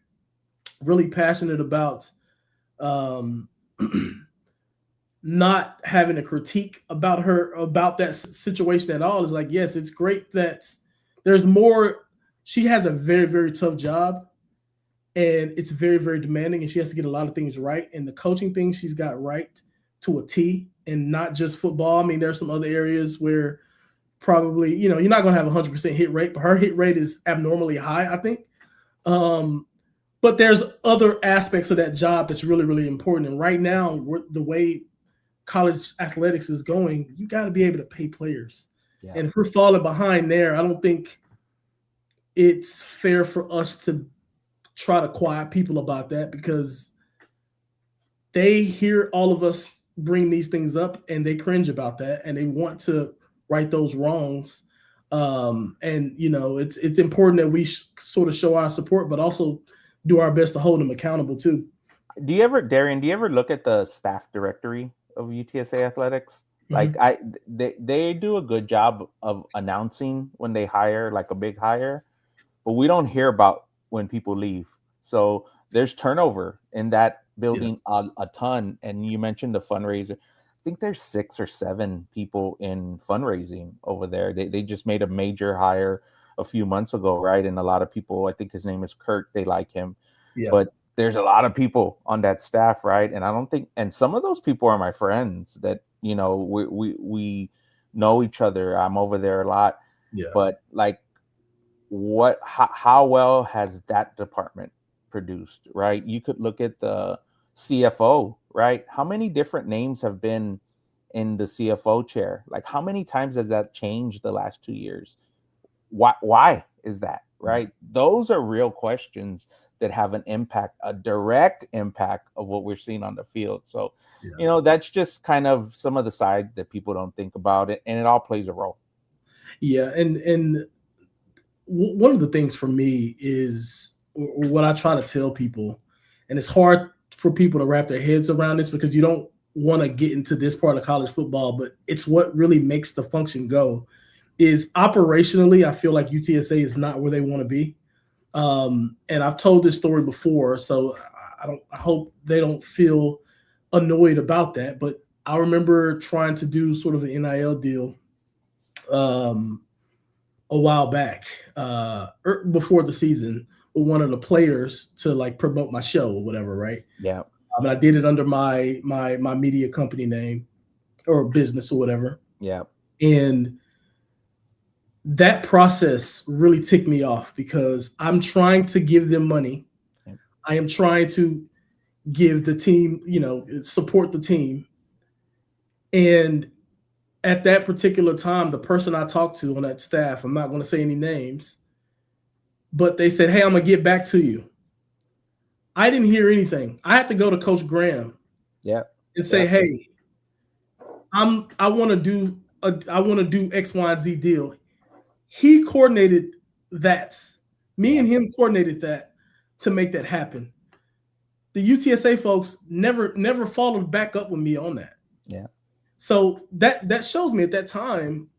really passionate about um, not having a critique about her about that situation at all. Is like, yes, it's great that there's more. She has a very very tough job, and it's very very demanding, and she has to get a lot of things right. And the coaching thing she's got right to a T, and not just football. I mean, there's some other areas where probably, you're not going to have 100% hit rate, but her hit rate is abnormally high, I think. But there's other aspects of that job that's really, really important. And right now, the way college athletics is going, you got to be able to pay players. Yeah. And if we're falling behind there, I don't think it's fair for us to try to quiet people about that, because they hear all of us bring these things up and they cringe about that and they want to right those wrongs. And it's important that we sort of show our support, but also do our best to hold them accountable too. Darian, do you ever look at the staff directory of UTSA athletics? Mm-hmm. Like they do a good job of announcing when they hire, like a big hire, but we don't hear about when people leave. So there's turnover in that building a ton. And you mentioned the fundraiser. I think there's 6 or 7 people in fundraising over there. They just made a major hire a few months ago, right? And a lot of people, I think his name is Kurt, they like him. Yeah. But there's a lot of people on that staff, right? And I don't think, and some of those people are my friends that, we know each other. I'm over there a lot. Yeah. But like, how well has that department produced, right? You could look at the CFO, right? How many different names have been in the CFO chair? Like, how many times has that changed the last 2 years? Why is that, right? Those are real questions that have an impact, a direct impact of what we're seeing on the field. So, that's just kind of some of the side that people don't think about it, and it all plays a role. Yeah, and one of the things for me is, or what I try to tell people, and it's hard for people to wrap their heads around this because you don't want to get into this part of college football, but it's what really makes the function go, is operationally, I feel like UTSA is not where they want to be. And I've told this story before, so I hope they don't feel annoyed about that, but I remember trying to do sort of an NIL deal a while back, before the season, with one of the players to like promote my show or whatever, right? Yeah. I did it under my media company name or business or whatever. Yeah. And that process really ticked me off because I'm trying to give them money. Yeah. I am trying to give the team, support the team. And at that particular time, the person I talked to on that staff, I'm not going to say any names, but they said, "Hey, I'm going to get back to you." I didn't hear anything. I had to go to Coach Graham and say, "Hey, I want to do X, Y, and Z deal." He coordinated that. Me and him coordinated that to make that happen. The UTSA folks never followed back up with me on that. Yeah. So that shows me at that time.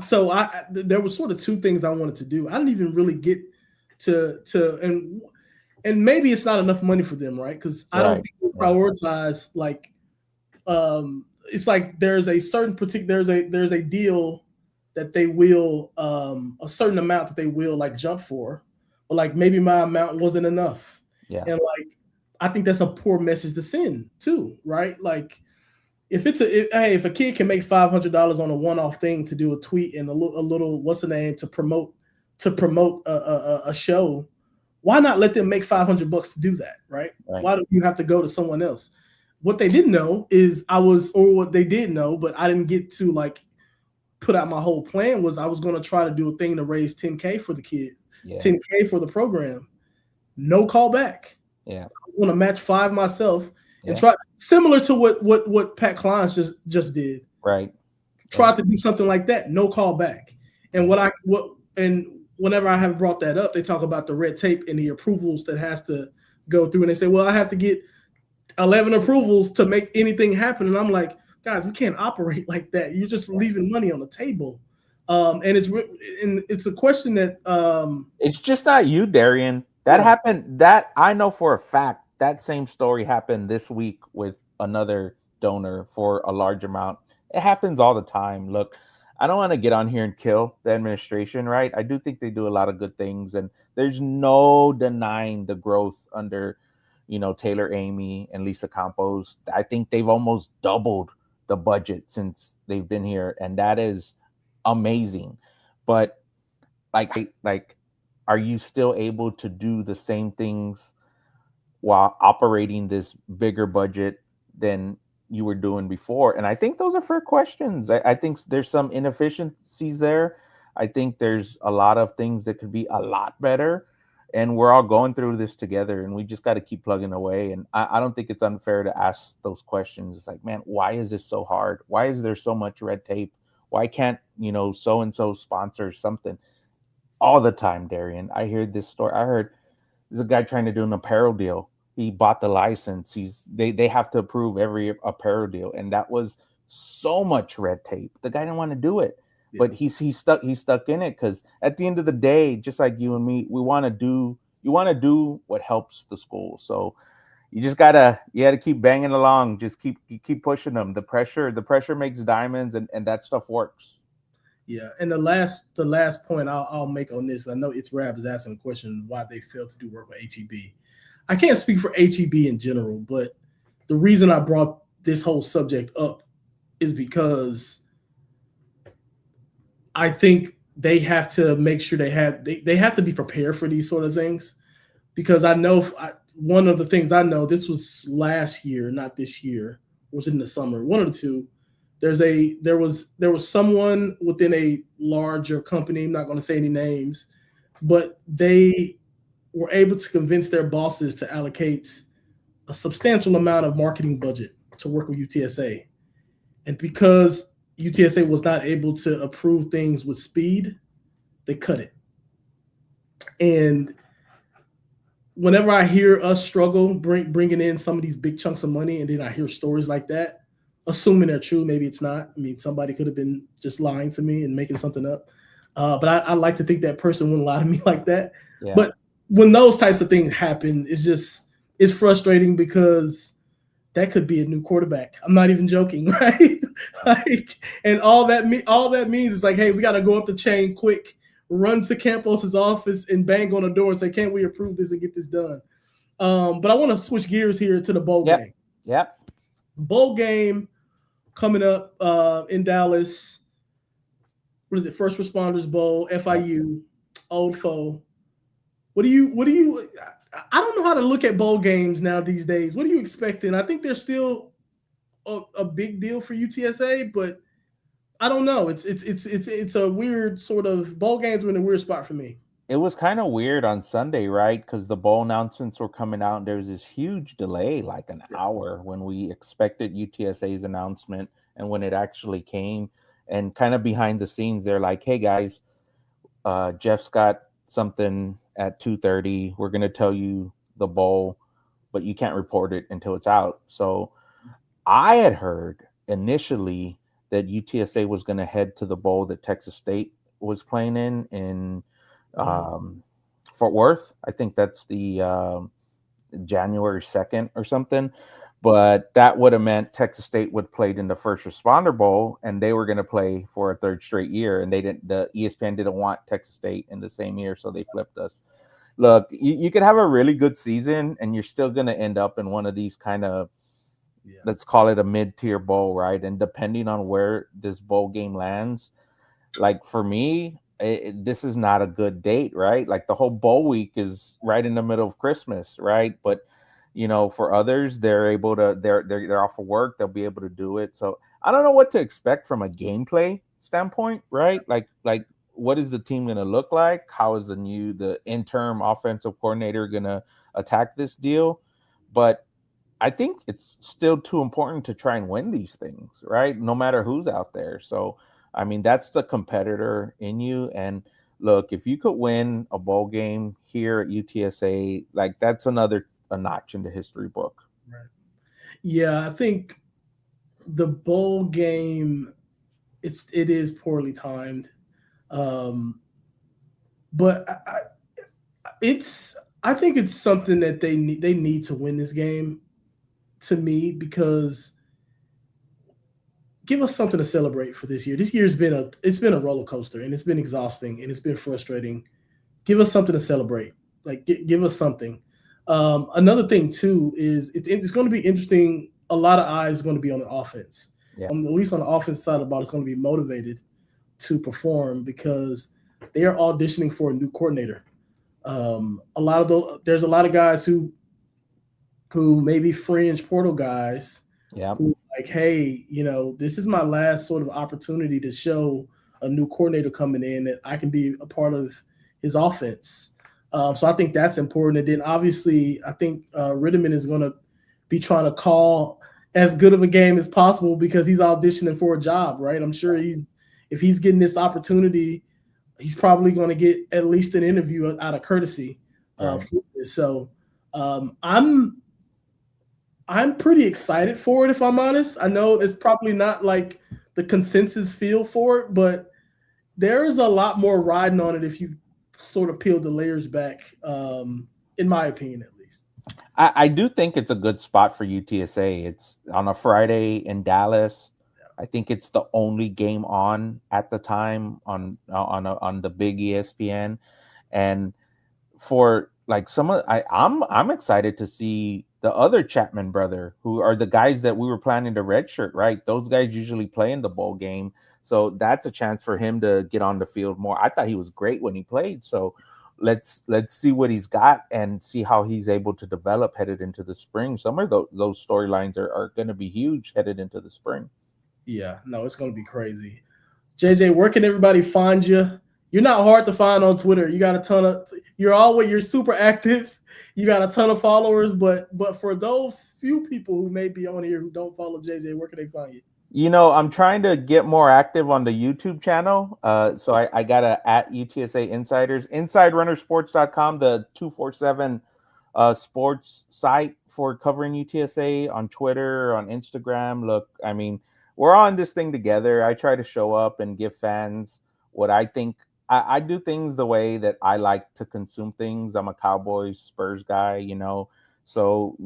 So there was sort of 2 things I wanted to do. I didn't even really get to and maybe it's not enough money for them, right? Because I don't think they prioritize like it's like there's a certain particular there's a deal that they will a certain amount that they will like jump for, but like maybe my amount wasn't enough. Yeah. And like I think that's a poor message to send too, right? Like if a kid can make $500 on a one-off thing to do a tweet and a little what's the name to promote a show, why not let them make $500 to do that, right? Why do you have to go to someone else? What they didn't know is what they did know, but I didn't get to like put out my whole plan, was I was going to try to do a thing to raise $10K for the kid, $10K for the program. No call back. Yeah. I want to match 5 myself and try similar to what Pat Klein's just did. Right. Tried to do something like that. No call back. And whenever I have brought that up, they talk about the red tape and the approvals that has to go through. And they say, well, I have to get 11 approvals to make anything happen. And I'm like, guys, we can't operate like that. You're just leaving money on the table. And it's a question that it's just not you, Darian. That happened. That I know for a fact. That same story happened this week with another donor for a large amount. It happens all the time. Look, I don't want to get on here and kill the administration, right? I do think they do a lot of good things, and there's no denying the growth under, Taylor Amy and Lisa Campos. I think they've almost doubled the budget since they've been here, and that is amazing. But like, are you still able to do the same things while operating this bigger budget than you were doing before? And I think those are fair questions. I think there's some inefficiencies there. I think there's a lot of things that could be a lot better. And we're all going through this together, and we just got to keep plugging away. And I don't think it's unfair to ask those questions. It's like, man, why is this so hard? Why is there so much red tape? Why can't, so and so sponsor something? All the time, Darian. I hear this story. I heard there's a guy trying to do an apparel deal. He bought the license. They have to approve every apparel deal, and that was so much red tape. The guy didn't want to do it, but he's stuck in it because at the end of the day, just like you and me, you want to do what helps the school. So you gotta keep banging along. Just keep pushing them. The pressure makes diamonds, and that stuff works. Yeah, and the last point I'll make on this, I know It's Rab is asking a question why they failed to do work with HEB. I can't speak for HEB in general, but the reason I brought this whole subject up is because I think they have to make sure they have to be prepared for these sort of things. Because I know one of the things I know, this was last year, not this year, was in the summer, one of the two. There was someone within a larger company, I'm not going to say any names, but they were able to convince their bosses to allocate a substantial amount of marketing budget to work with UTSA. And because UTSA was not able to approve things with speed, they cut it. And whenever I hear us struggle bringing in some of these big chunks of money, and then I hear stories like that, assuming they're true, maybe it's not. I mean, somebody could have been just lying to me and making something up. But I like to think that person wouldn't lie to me like that. Yeah. But when those types of things happen, it's frustrating because that could be a new quarterback. I'm not even joking, right? And all that means is like, hey, we got to go up the chain quick, run to Campos's office and bang on the door and say, can't we approve this and get this done? But I want to switch gears here to the bowl game. Yep. Bowl game coming up in Dallas. What is it? First Responders Bowl, FIU, Old Foe. What do you? I don't know how to look at bowl games now these days. What are you expecting? I think they're still a big deal for UTSA, but I don't know. It's a weird sort of bowl games are in a weird spot for me. It was kind of weird on Sunday, right? Because the bowl announcements were coming out, and there was this huge delay, like an hour, when we expected UTSA's announcement and when it actually came. And kind of behind the scenes, they're like, "Hey guys, Jeff's got something at 2:30. We're gonna tell you the bowl, but you can't report it until it's out." So I had heard initially that UTSA was going to head to the bowl that Texas State was playing in Fort Worth. I think that's the January 2nd or something. But that would have meant Texas State would played in the First Responder Bowl, and they were going to play for a third straight year. And the ESPN didn't want Texas State in the same year, so they flipped us. Look, you could have a really good season, and you're still going to end up in one of these kind of, let's call it a mid-tier bowl, right? And depending on where this bowl game lands, like for me, this is not a good date, right? Like the whole bowl week is right in the middle of Christmas, right? But for others, they're off of work, they'll be able to do it. So I don't know what to expect from a gameplay standpoint, right? Like what is the team going to look like? How is the interim offensive coordinator going to attack this deal? But I think it's still too important to try and win these things, right? No matter who's out there. So, I mean, that's the competitor in you. And look, if you could win a bowl game here at UTSA, like that's a notch in the history book. Right. Yeah, I think the bowl game, it is poorly timed. But I think it's something that they need to win this game, to me, because give us something to celebrate for this year. This year's been a roller coaster, and it's been exhausting and it's been frustrating. Give us something to celebrate. Like give us something. Another thing too is it's going to be interesting. A lot of eyes are going to be on the offense. Yeah. At least on the offense side of the ball, it's going to be motivated to perform because they are auditioning for a new coordinator. There's a lot of guys who maybe fringe portal guys Yeah. who like, hey, this is my last sort of opportunity to show a new coordinator coming in that I can be a part of his offense. So I think that's important. And then obviously, I think Ritterman is going to be trying to call as good of a game as possible because he's auditioning for a job, right? I'm sure if he's getting this opportunity, he's probably going to get at least an interview out of courtesy Right. for this. So I'm pretty excited for it, if I'm honest. I know it's probably not like the consensus feel for it, but there's a lot more riding on it if you sort of peel the layers back, in my opinion, at least. I do think it's a good spot for UTSA. It's on a Friday in Dallas. I think it's the only game on at the time on the big ESPN, and for like I'm excited to see the other Chapman brother, who are the guys that we were planning to redshirt, right? Those guys usually play in the bowl game, so that's a chance for him to get on the field more. I thought he was great when he played, so let's see what he's got and see how he's able to develop headed into the spring. Some of those storylines are going to be huge headed into the spring. Yeah, no, it's going to be crazy. JJ, where can everybody find you? You're not hard to find on Twitter. You got a ton of you're super active. You got a ton of followers, but for those few people who may be on here who don't follow JJ, where can they find you? I'm trying to get more active on the YouTube channel. So I got a at UTSA Insiders, InsideRunnerSports.com, the 247 sports site for covering UTSA on Twitter, on Instagram. Look, I mean, we're on this thing together. I try to show up and give fans what I think. I do things the way that I like to consume things. I'm a Cowboys, Spurs guy, So,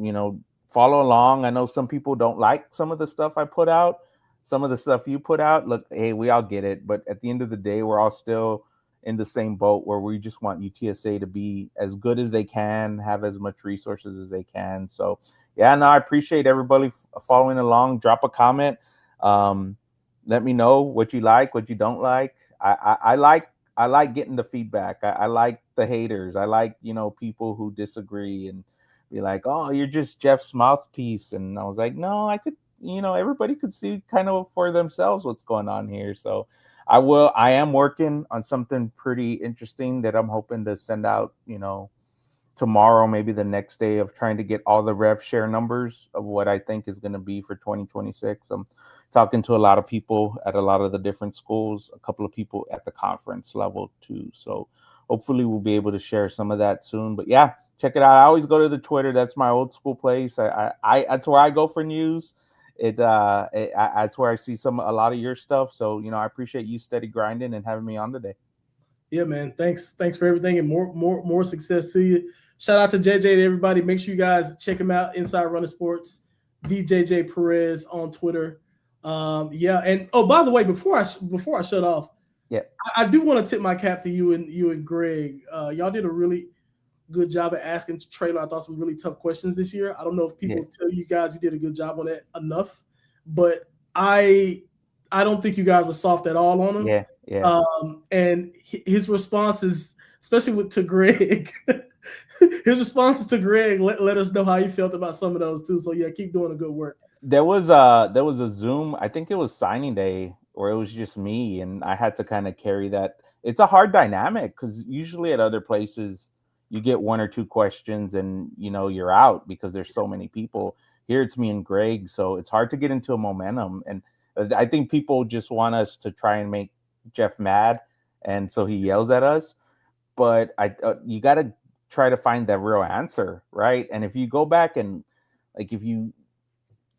follow along. I know some people don't like some of the stuff I put out, some of the stuff you put out. Look, hey, we all get it. But at the end of the day, we're all still in the same boat where we just want UTSA to be as good as they can, have as much resources as they can. So, yeah, no, I appreciate everybody following along. Drop a comment. Let me know what you like, what you don't like. I like getting the feedback. I like the haters. I like, people who disagree and be like, oh, you're just Jeff's mouthpiece. And I was like, no, I could, everybody could see kind of for themselves what's going on here. So I am working on something pretty interesting that I'm hoping to send out, tomorrow, maybe the next day, of trying to get all the rev share numbers of what I think is going to be for 2026. I'm talking to a lot of people at a lot of the different schools, a couple of people at the conference level too. So hopefully we'll be able to share some of that soon. But yeah, check it out. I always go to the Twitter. That's my old school place. I that's where I go for news. That's where I see a lot of your stuff. So, I appreciate you steady grinding and having me on today. Yeah, man. Thanks for everything and more success to you. Shout out to JJ and everybody. Make sure you guys check him out. Inside Runner Sports, DJJ Perez on Twitter. Yeah, and by the way, before I shut off, yeah, I do want to tip my cap to you and Greg. Y'all did a really good job at asking Traylor, I thought, some really tough questions this year. I don't know if people tell you guys you did a good job on that enough, but I don't think you guys were soft at all on him. Yeah. And his responses, especially to Greg, his responses to Greg let us know how he felt about some of those too. So yeah, keep doing the good work. There was a Zoom, I think it was signing day, where it was just me and I had to kind of carry that. It's a hard dynamic because usually at other places you get one or two questions and you're out because there's so many people. Here it's me and Greg, so it's hard to get into a momentum. And I think people just want us to try and make Jeff mad, and so he yells at us. But you got to try to find that real answer, right? And if you go back and if you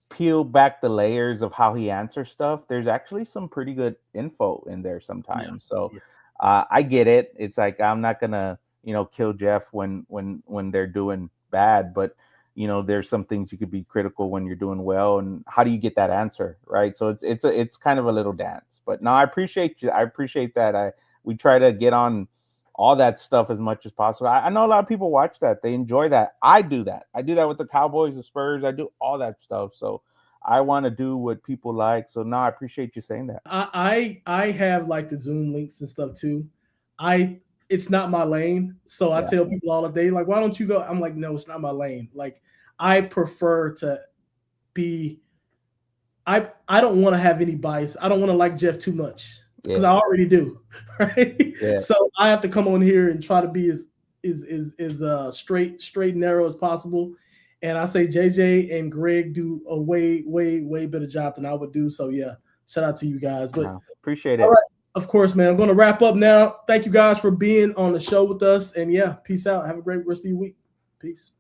peel back the layers of how he answers stuff, there's actually some pretty good info in there sometimes. So I get it. It's like I'm not gonna kill Jeff when they're doing bad, but there's some things you could be critical when you're doing well, and how do you get that answer, right? So it's kind of a little dance. But no, I appreciate you. I appreciate that. We try to get on all that stuff as much as possible. I know a lot of people watch that. They enjoy that. I do that. I do that with the Cowboys, the Spurs. I do all that stuff. So I want to do what people like. So now I appreciate you saying that. I have like the Zoom links and stuff too. It's not my lane. So I Yeah. tell people all the day, like, why don't you go? I'm like, no, it's not my lane. Like, I prefer to be I don't want to have any bias. I don't want to like Jeff too much because Yeah. I already do. Right. Yeah. So I have to come on here and try to be as straight and narrow as possible. And I say JJ and Greg do a way better job than I would do. So yeah, shout out to you guys. But Appreciate it. all right, of course, man. I'm going to wrap up now. Thank you guys for being on the show with us. And yeah, peace out. Have a great rest of your week. Peace.